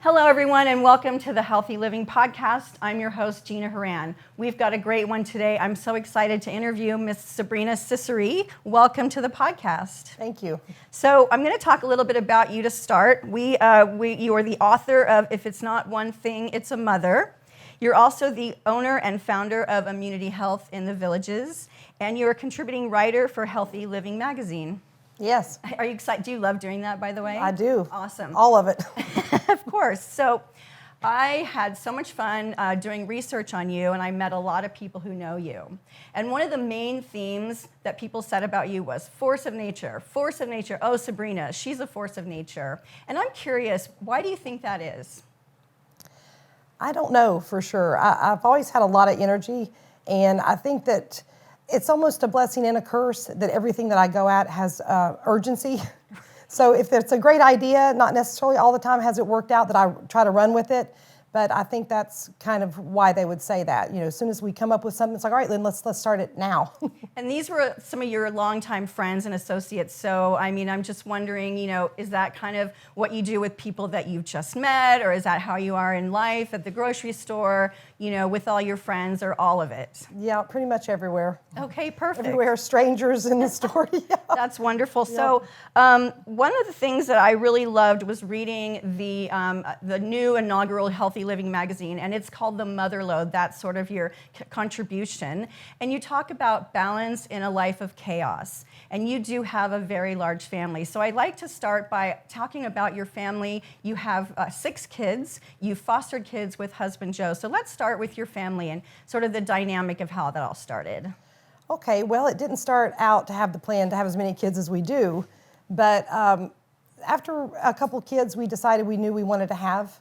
Hello, everyone, and welcome to the Healthy Living Podcast. I'm your host, Gina Horan. We've got a great one today. I'm so excited to interview Miss Sabrina Ciceri. Welcome to the podcast. Thank you. So I'm going to talk a little bit about you to start. You are the author of If It's Not One Thing, It's a Mother. You're also the owner and founder of Immunity Health in the Villages, and you're a contributing writer for Healthy Living magazine. Yes. Are you excited? Do you love doing that, by the way? I do. Awesome. All of it. Of course. So I had so much fun doing research on you, and I met a lot of people who know you. And one of the main themes that people said about you was force of nature. Force of nature. Oh, Sabrina, she's a force of nature. And I'm curious, why do you think that is? I don't know for sure. I've always had a lot of energy, and I think that it's almost a blessing and a curse that everything that I go at has urgency. So if it's a great idea, not necessarily all the time has it worked out that I try to run with it, but I think that's kind of why they would say that. You know, as soon as we come up with something, it's like, all right, then let's start it now. And these were some of your longtime friends and associates. So, I mean, I'm just wondering, you know, is that kind of what you do with people that you've just met, or is that how you are in life at the grocery store, you know, with all your friends, or all of it? Yeah, pretty much everywhere. Okay, perfect. Everywhere, strangers in the store. Yeah. That's wonderful. Yep. So, one of the things that I really loved was reading the new inaugural Healthy Living magazine, and it's called The Mother Load. That's sort of your contribution. And you talk about balance in a life of chaos. And you do have a very large family. So I'd like to start by talking about your family. You have 6 kids. You fostered kids with husband Joe. So let's start with your family and sort of the dynamic of how that all started. Okay, well, it didn't start out to have the plan to have as many kids as we do, but after a couple kids, we decided we knew we wanted to have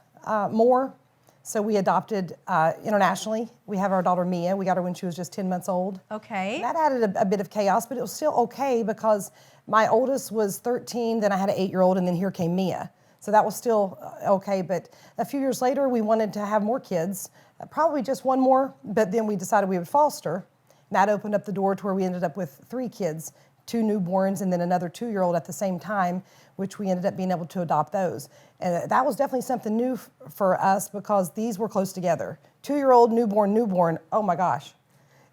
more, so we adopted internationally. We have our daughter Mia. We got her when she was just 10 months old. Okay. That added a bit of chaos, but it was still okay because my oldest was 13, then I had an 8-year-old, and then here came Mia. So that was still okay, but a few years later, we wanted to have more kids, probably just one more, but then we decided we would foster. That opened up the door to where we ended up with 3 kids, 2 newborns, and then another 2-year-old at the same time, which we ended up being able to adopt those. And that was definitely something new for us because these were close together. 2-year-old, newborn, oh my gosh.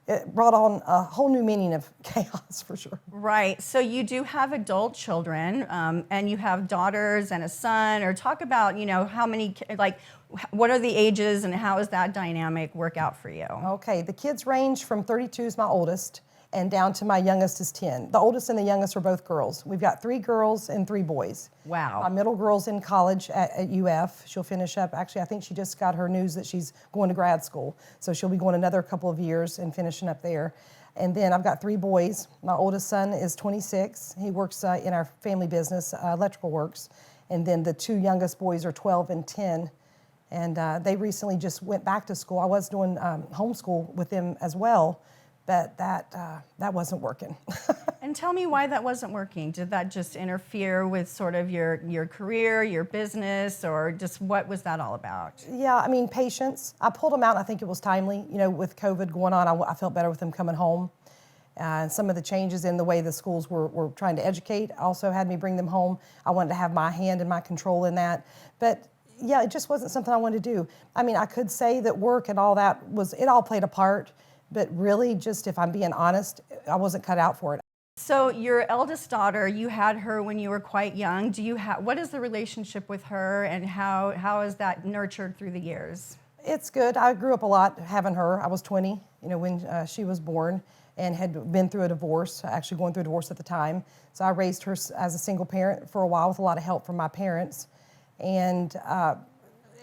It brought on a whole new meaning of chaos for sure. Right, so you do have adult children, and you have daughters and a son, or talk about, you know, how many, like, what are the ages and how does that dynamic work out for you? Okay, the kids range from 32 is my oldest, and down to my youngest is 10. The oldest and the youngest are both girls. We've got 3 girls and 3 boys. Wow. My middle girl's in college at UF. She'll finish up. Actually, I think she just got her news that she's going to grad school. So she'll be going another couple of years and finishing up there. And then I've got 3 boys. My oldest son is 26. He works in our family business, electrical works. And then the 2 youngest boys are 12 and 10. And they recently just went back to school. I was doing homeschool with them as well, but that wasn't working. And tell me why that wasn't working. Did that just interfere with sort of your career, your business, or just what was that all about? Yeah, I mean, patience. I pulled them out, and I think it was timely. You know, with COVID going on, I felt better with them coming home. And some of the changes in the way the schools were trying to educate also had me bring them home. I wanted to have my hand and my control in that. But yeah, it just wasn't something I wanted to do. I mean, I could say that work and all that it all played a part, but really just if I'm being honest, I wasn't cut out for it. So your eldest daughter, you had her when you were quite young. What is the relationship with her, and how is that nurtured through the years? It's good. I grew up a lot having her. I was 20, you know, when she was born and had been through a divorce, actually going through a divorce at the time. So I raised her as a single parent for a while with a lot of help from my parents. And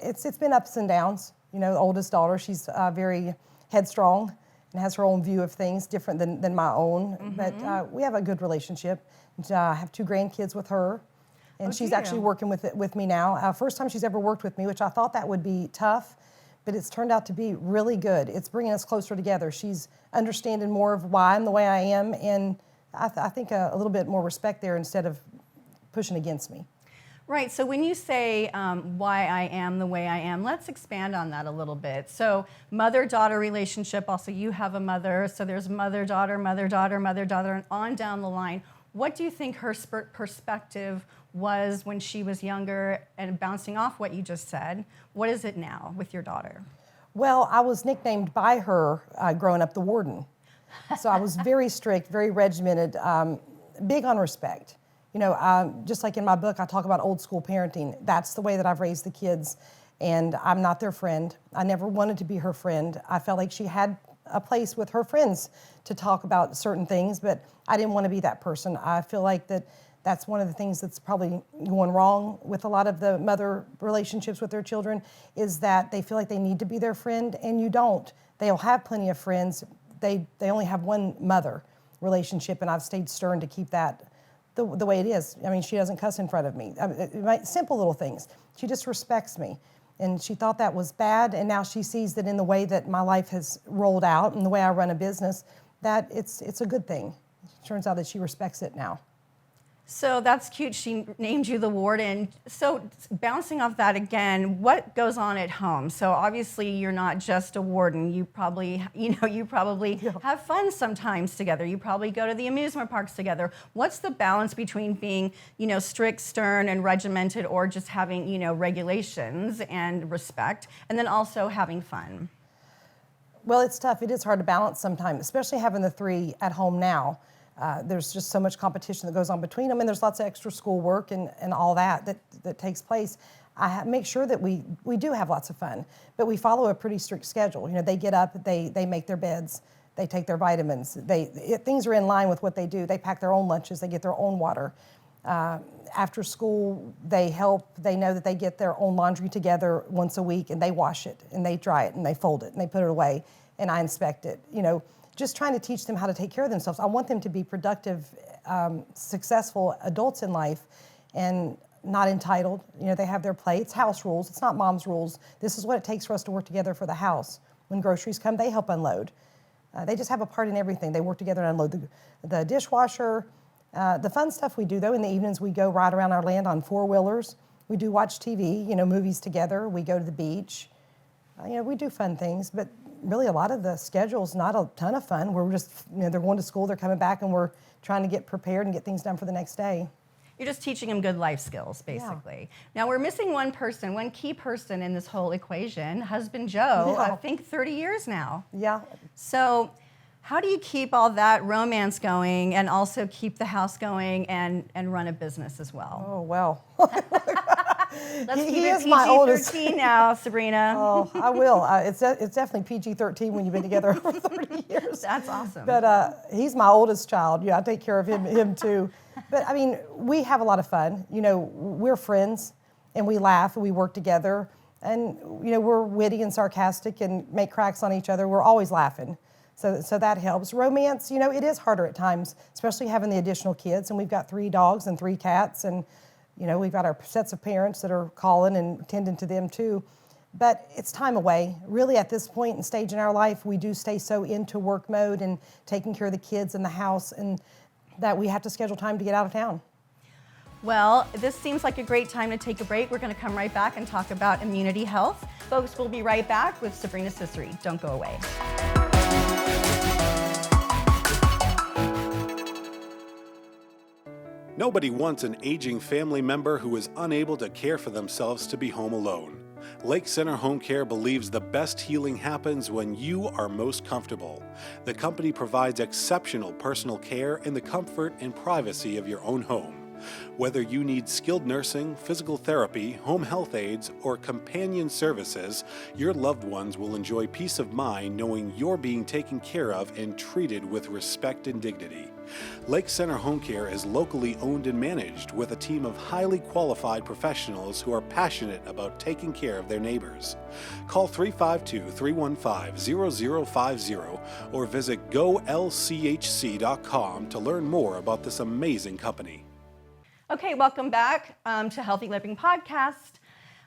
it's been ups and downs. You know, the oldest daughter, she's very headstrong and has her own view of things, different than my own. Mm-hmm. But we have a good relationship. I have 2 grandkids with her, and she's actually working with me now. First time she's ever worked with me, which I thought that would be tough, but it's turned out to be really good. It's bringing us closer together. She's understanding more of why I'm the way I am, and I think a little bit more respect there instead of pushing against me. Right, so when you say why I am the way I am, let's expand on that a little bit. So mother-daughter relationship, also you have a mother, so there's mother-daughter, mother-daughter, mother-daughter, and on down the line. What do you think her perspective was when she was younger, and bouncing off what you just said, what is it now with your daughter? Well, I was nicknamed by her growing up the warden. So I was very strict, very regimented, big on respect. Just like in my book, I talk about old school parenting. That's the way that I've raised the kids, and I'm not their friend. I never wanted to be her friend. I felt like she had a place with her friends to talk about certain things, but I didn't want to be that person. I feel like that's one of the things that's probably going wrong with a lot of the mother relationships with their children, is that they feel like they need to be their friend, and you don't. They'll have plenty of friends. They only have one mother relationship, and I've stayed stern to keep that the way it is. I mean, she doesn't cuss in front of me. Simple little things. She just respects me. And she thought that was bad, and now she sees that in the way that my life has rolled out and the way I run a business, that it's a good thing. It turns out that she respects it now. So that's cute. She named you the warden. So bouncing off that again, what goes on at home? So obviously you're not just a warden. You probably have fun sometimes together. You probably go to the amusement parks together. What's the balance between being, strict, stern, and regimented, or just having, regulations and respect, and then also having fun? Well, it's tough. It is hard to balance sometimes, especially having the three at home now. There's just so much competition that goes on between them, and there's lots of extra schoolwork and all that takes place. I make sure that we do have lots of fun, but we follow a pretty strict schedule. They get up, they make their beds, they take their vitamins, things are in line with what they do. They pack their own lunches, they get their own water. After school, they help. They know that they get their own laundry together once a week, and they wash it, and they dry it, and they fold it, and they put it away, and I inspect it. Just trying to teach them how to take care of themselves. I want them to be productive, successful adults in life, and not entitled. They have their play. It's house rules. It's not mom's rules. This is what it takes for us to work together for the house. When groceries come, they help unload. They just have a part in everything. They work together and unload the dishwasher. The fun stuff we do, though, in the evenings, we go ride around our land on four-wheelers. We do watch TV, movies together. We go to the beach. We do fun things, but really a lot of the schedule's not a ton of fun. We're just, they're going to school, they're coming back, and we're trying to get prepared and get things done for the next day. You're just teaching them good life skills, basically. Yeah. Now, we're missing one key person in this whole equation, husband Joe, I think 30 years now. Yeah. So how do you keep all that romance going and also keep the house going and run a business as well? Oh, well. Let's keep it PG-13 now, Sabrina. Oh, I will. It's definitely PG-13 when you've been together over 30 years. That's awesome. But he's my oldest child. Yeah, I take care of him too. But I mean, we have a lot of fun. We're friends, and we laugh, and we work together, and we're witty and sarcastic and make cracks on each other. We're always laughing. So that helps. Romance, it is harder at times, especially having the additional kids. And we've got 3 dogs and 3 cats, and we've got our sets of parents that are calling and tending to them too. But it's time away. Really, at this point and stage in our life, we do stay so into work mode and taking care of the kids and the house, and that we have to schedule time to get out of town. Well, this seems like a great time to take a break. We're going to come right back and talk about immunity health. Folks, we'll be right back with Sabrina Ciceri. Don't go away. Nobody wants an aging family member who is unable to care for themselves to be home alone. Lake Center Home Care believes the best healing happens when you are most comfortable. The company provides exceptional personal care in the comfort and privacy of your own home. Whether you need skilled nursing, physical therapy, home health aides, or companion services, your loved ones will enjoy peace of mind knowing you're being taken care of and treated with respect and dignity. Lake Center Home Care is locally owned and managed with a team of highly qualified professionals who are passionate about taking care of their neighbors. Call 352-315-0050 or visit golchc.com to learn more about this amazing company. Okay, welcome back to Healthy Living Podcast.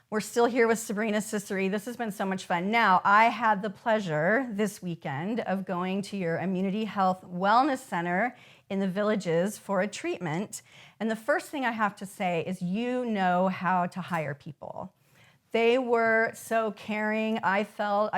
We're still here with Sabrina Ciceri. This has been so much fun. Now, I had the pleasure this weekend of going to your Immunity Health Wellness Center in the Villages for a treatment. And the first thing I have to say is you know how to hire people. They were so caring. I felt,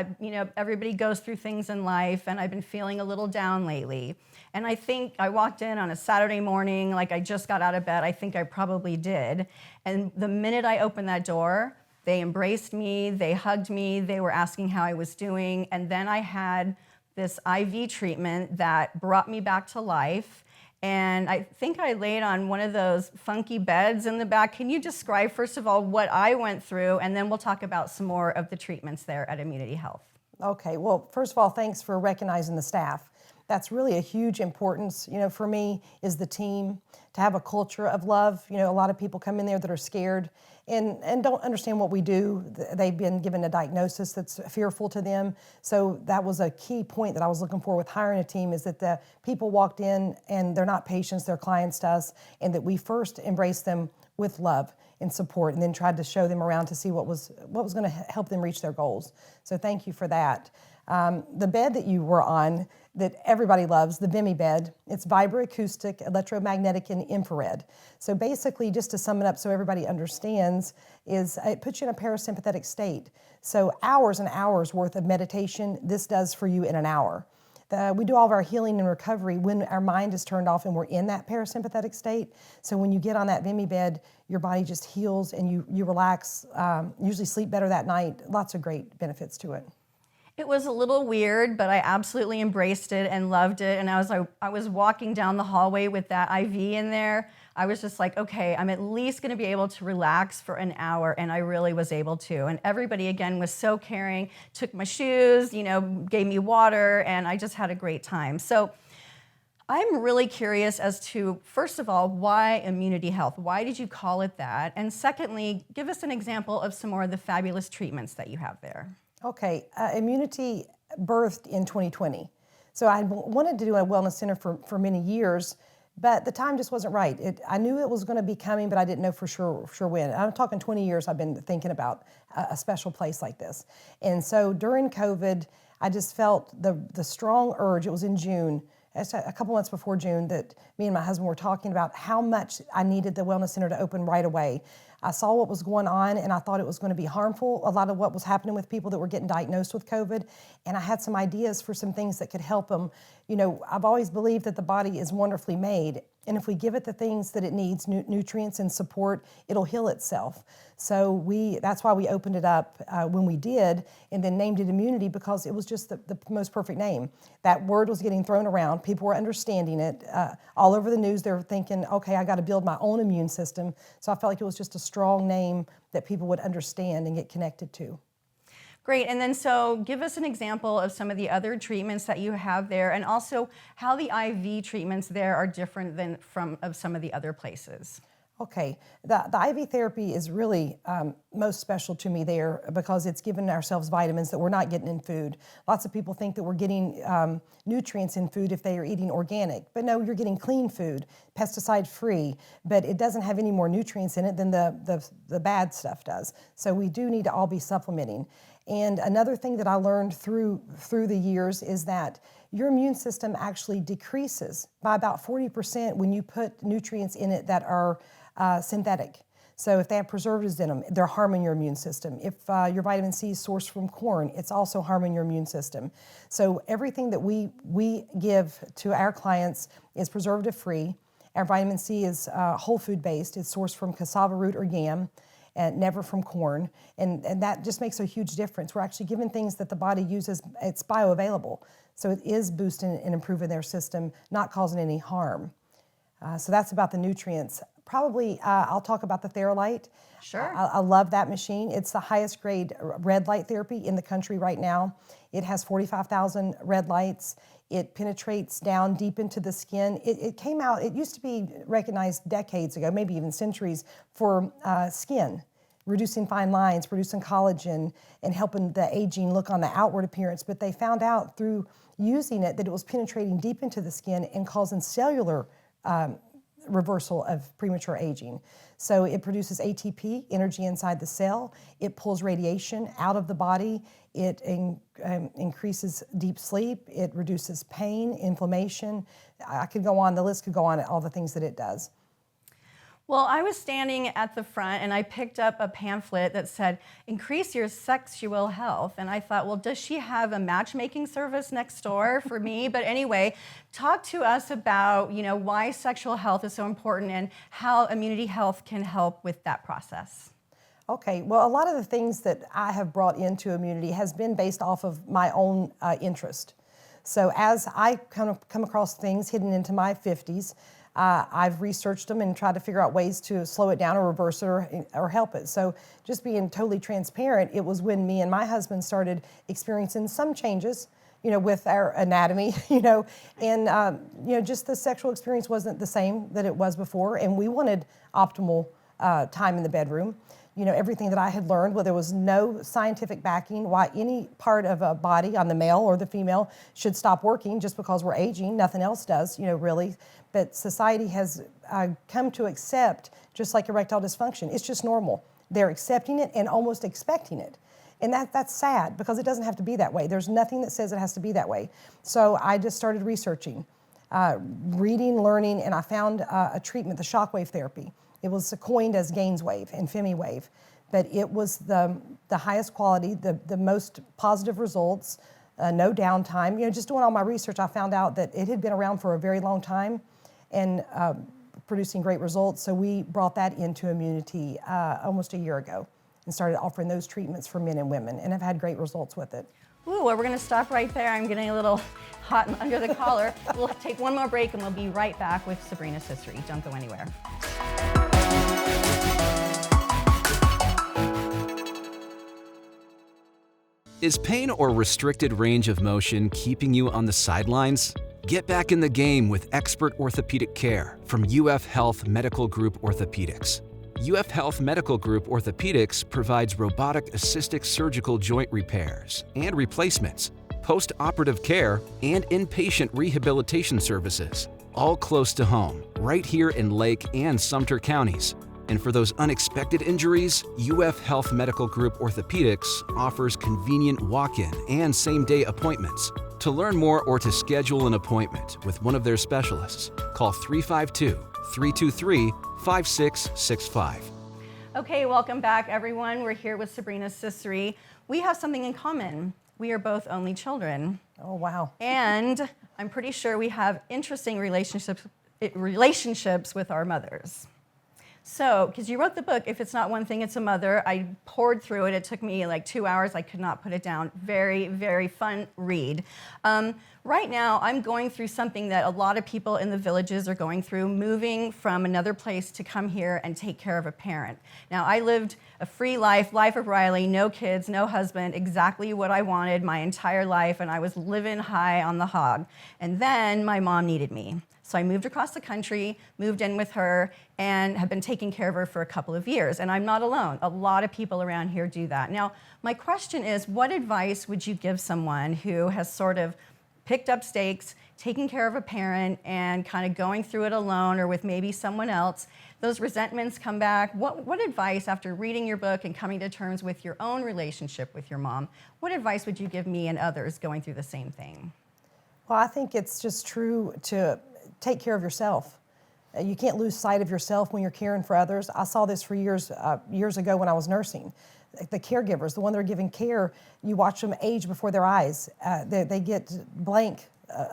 everybody goes through things in life, and I've been feeling a little down lately. And I think I walked in on a Saturday morning, like I just got out of bed. I think I probably did. And the minute I opened that door, they embraced me, they hugged me, they were asking how I was doing. And then I had this IV treatment that brought me back to life. And I think I laid on one of those funky beds in the back. Can you describe, first of all, what I went through, and then we'll talk about some more of the treatments there at Immunity Health. Okay, well, first of all, thanks for recognizing the staff. That's really a huge importance, for me, is the team, to have a culture of love. A lot of people come in there that are scared and don't understand what we do. They've been given a diagnosis that's fearful to them. So that was a key point that I was looking for with hiring a team, is that the people walked in and they're not patients, they're clients to us, and that we first embraced them with love and support, and then tried to show them around to see what was going to help them reach their goals. So thank you for that. The bed that you were on, that everybody loves, the Vimy bed, it's vibroacoustic, electromagnetic, and infrared. So basically, just to sum it up so everybody understands, is it puts you in a parasympathetic state. So hours and hours worth of meditation, this does for you in an hour. We do all of our healing and recovery when our mind is turned off and we're in that parasympathetic state. So when you get on that Vimy bed, your body just heals and you relax, usually sleep better that night. Lots of great benefits to it. It was a little weird, but I absolutely embraced it and loved it. And I was walking down the hallway with that IV in there. I was just like, okay, I'm at least going to be able to relax for an hour, and I really was able to. And everybody, again, was so caring, took my shoes, gave me water, and I just had a great time. So I'm really curious as to, first of all, why Immunity Health? Why did you call it that? And secondly, give us an example of some more of the fabulous treatments that you have there. Okay, Immunity birthed in 2020. So I wanted to do a wellness center for many years, but the time just wasn't right. I knew it was going to be coming, but I didn't know for sure when. I'm talking 20 years I've been thinking about a special place like this. And so during COVID, I just felt the strong urge. It was in June, a couple months before June, that me and my husband were talking about how much I needed the wellness center to open right away. I saw what was going on, and I thought it was going to be harmful, a lot of what was happening with people that were getting diagnosed with COVID, and I had some ideas for some things that could help them. I've always believed that the body is wonderfully made, and if we give it the things that it needs, nutrients and support, it'll heal itself. So that's why we opened it up when we did, and then named it Immunity, because it was just the most perfect name. That word was getting thrown around. People were understanding it. All over the news, they were thinking, okay, I got to build my own immune system. So I felt like it was just a strong name that people would understand and get connected to. Great, and then so give us an example of some of the other treatments that you have there, and also how the IV treatments there are different than from some of the other places. Okay, the IV therapy is really most special to me there, because it's giving ourselves vitamins that we're not getting in food. Lots of people think that we're getting nutrients in food if they are eating organic, but no, you're getting clean food, pesticide-free, but it doesn't have any more nutrients in it than the bad stuff does. So we do need to all be supplementing. And another thing that I learned through the years is that your immune system actually decreases by about 40% when you put nutrients in it that are synthetic. So if they have preservatives in them, they're harming your immune system. If your vitamin C is sourced from corn, it's also harming your immune system. So everything that we give to our clients is preservative-free. Our vitamin C is whole food-based. It's sourced from cassava root or yam, and never from corn. And that just makes a huge difference. We're actually giving things that the body uses, it's bioavailable. So it is boosting and improving their system, not causing any harm. So that's about the nutrients. Probably I'll talk about the Theralite. Sure. I love that machine. It's the highest grade red light therapy in the country right now. It has 45,000 red lights. It penetrates down deep into the skin. It came out, it used to be recognized decades ago, maybe even centuries, for skin, reducing fine lines, producing collagen, and helping the aging look on the outward appearance. But they found out through using it that it was penetrating deep into the skin and causing cellular reversal of premature aging. So it produces ATP, energy inside the cell. It pulls radiation out of the body. It increases deep sleep. It reduces pain, inflammation. I could go on, the list could go on, all the things that it does. Well, I was standing at the front and I picked up a pamphlet that said, increase your sexual health. And I thought, well, does she have a matchmaking service next door for me? But anyway, talk to us about, why sexual health is so important and how Immunity Health can help with that process. Okay, well, a lot of the things that I have brought into Immunity has been based off of my own interest. So as I kind of come across things hidden into my 50s, I've researched them and tried to figure out ways to slow it down or reverse it or help it. So just being totally transparent, it was when me and my husband started experiencing some changes, with our anatomy, and, just the sexual experience wasn't the same that it was before, and we wanted optimal time in the bedroom. Everything that I had learned, well, there was no scientific backing why any part of a body on the male or the female should stop working just because we're aging. Nothing else does, really. But society has come to accept, just like erectile dysfunction, it's just normal. They're accepting it and almost expecting it. And that's sad because it doesn't have to be that way. There's nothing that says it has to be that way. So I just started researching, reading, learning, and I found a treatment, the shockwave therapy. It was coined as Gainswave and FemiWave, but it was the highest quality, the most positive results, no downtime. Just doing all my research, I found out that it had been around for a very long time and producing great results. So we brought that into Immunity almost a year ago and started offering those treatments for men and women, and have had great results with it. Ooh, well, we're going to stop right there. I'm getting a little hot and under the collar. We'll take one more break and we'll be right back with Sabrina Ciceri. Don't go anywhere. Is pain or restricted range of motion keeping you on the sidelines? Get back in the game with expert orthopedic care from UF Health Medical Group Orthopedics. UF Health Medical Group Orthopedics provides robotic-assisted surgical joint repairs and replacements, post-operative care, and inpatient rehabilitation services, all close to home, right here in Lake and Sumter counties. And for those unexpected injuries, UF Health Medical Group Orthopedics offers convenient walk-in and same-day appointments. To learn more or to schedule an appointment with one of their specialists, call 352-323-5665. Okay, welcome back, everyone. We're here with Sabrina Ciceri. We have something in common. We are both only children. Oh, wow. And I'm pretty sure we have interesting relationships with our mothers. So, because you wrote the book, If It's Not One Thing, It's a Mother, I poured through it. It took me like 2 hours. I could not put it down. Very, very fun read. Right now, I'm going through something that a lot of people in the villages are going through, moving from another place to come here and take care of a parent. Now, I lived a free life of Riley, no kids, no husband, exactly what I wanted my entire life, and I was living high on the hog. And then my mom needed me. So I moved across the country, moved in with her, and have been taking care of her for a couple of years. And I'm not alone. A lot of people around here do that. Now, my question is, what advice would you give someone who has sort of picked up stakes, taking care of a parent, and kind of going through it alone or with maybe someone else? Those resentments come back. What advice, after reading your book and coming to terms with your own relationship with your mom, what advice would you give me and others going through the same thing? Well, I think it's just true to take care of yourself. You can't lose sight of yourself when you're caring for others. I saw this for years ago when I was nursing. The caregivers, the one that are giving care, you watch them age before their eyes. They get blank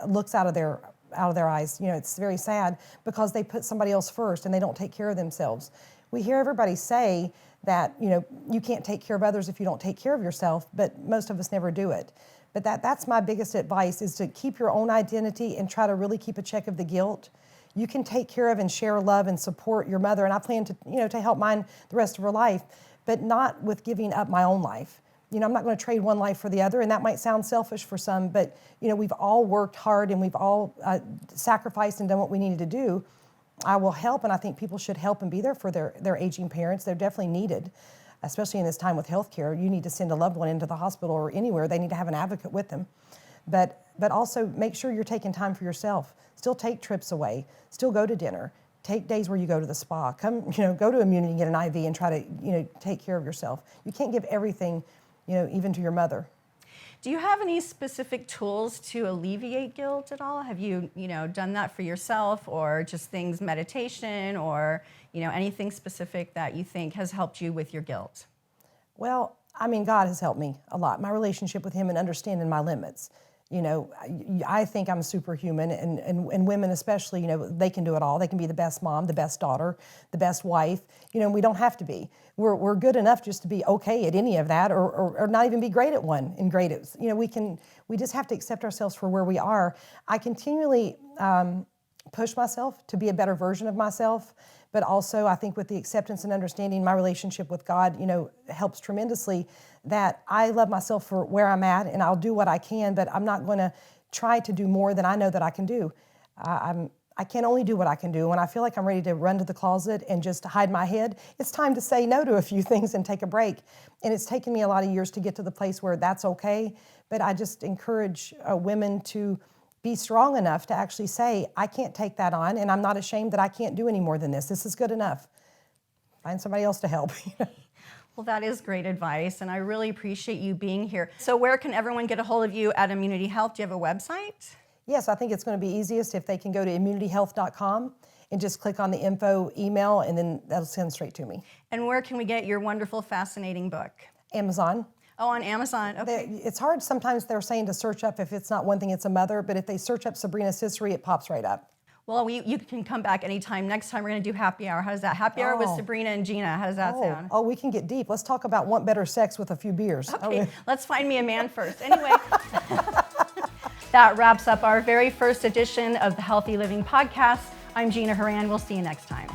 looks out of their eyes. It's very sad because they put somebody else first and they don't take care of themselves. We hear everybody say that you can't take care of others if you don't take care of yourself, but most of us never do it. But that's my biggest advice, is to keep your own identity and try to really keep a check of the guilt. You can take care of and share love and support your mother, and I plan to help mine the rest of her life, but not with giving up my own life. I'm not going to trade one life for the other, and that might sound selfish for some, but we've all worked hard and we've all sacrificed and done what we needed to do. I will help, and I think people should help and be there for their aging parents. They're definitely needed. Especially in this time with healthcare, you need to send a loved one into the hospital or anywhere. They need to have an advocate with them. But also make sure you're taking time for yourself. Still take trips away. Still go to dinner. Take days where you go to the spa. Come, go to Immunity and get an IV and try to, take care of yourself. You can't give everything, even to your mother. Do you have any specific tools to alleviate guilt at all? Have you, done that for yourself, or just things, meditation, or, anything specific that you think has helped you with your guilt? Well, I mean, God has helped me a lot. My relationship with Him and understanding my limits. I think I'm superhuman, and women especially, they can do it all. They can be the best mom, the best daughter, the best wife. We don't have to be. We're good enough just to be okay at any of that, or not even be great at one and great at, we just have to accept ourselves for where we are. I continually push myself to be a better version of myself, but also I think with the acceptance and understanding, my relationship with God, helps tremendously, that I love myself for where I'm at, and I'll do what I can, but I'm not going to try to do more than I know that I can do. I can only do what I can do. When I feel like I'm ready to run to the closet and just hide my head, it's time to say no to a few things and take a break. And it's taken me a lot of years to get to the place where that's okay, but I just encourage women to be strong enough to actually say, I can't take that on, and I'm not ashamed that I can't do any more than this. This is good enough. Find somebody else to help. Well, that is great advice, and I really appreciate you being here. So where can everyone get a hold of you at Immunity Health? Do you have a website? Yes, I think it's going to be easiest if they can go to immunityhealth.com and just click on the info email, and then that'll send straight to me. And where can we get your wonderful, fascinating book? Amazon. Oh, on Amazon, okay. It's hard, sometimes they're saying to search up, if it's not one thing, it's a mother, but if they search up Sabrina Ciceri, it pops right up. Well, you can come back anytime. Next time we're going to do happy hour. How does that? Happy hour with Sabrina and Gina. How does that sound? Oh, we can get deep. Let's talk about want better sex with a few beers. Okay, let's find me a man first. Anyway, that wraps up our very first edition of the Healthy Living Podcast. I'm Gina Horan. We'll see you next time.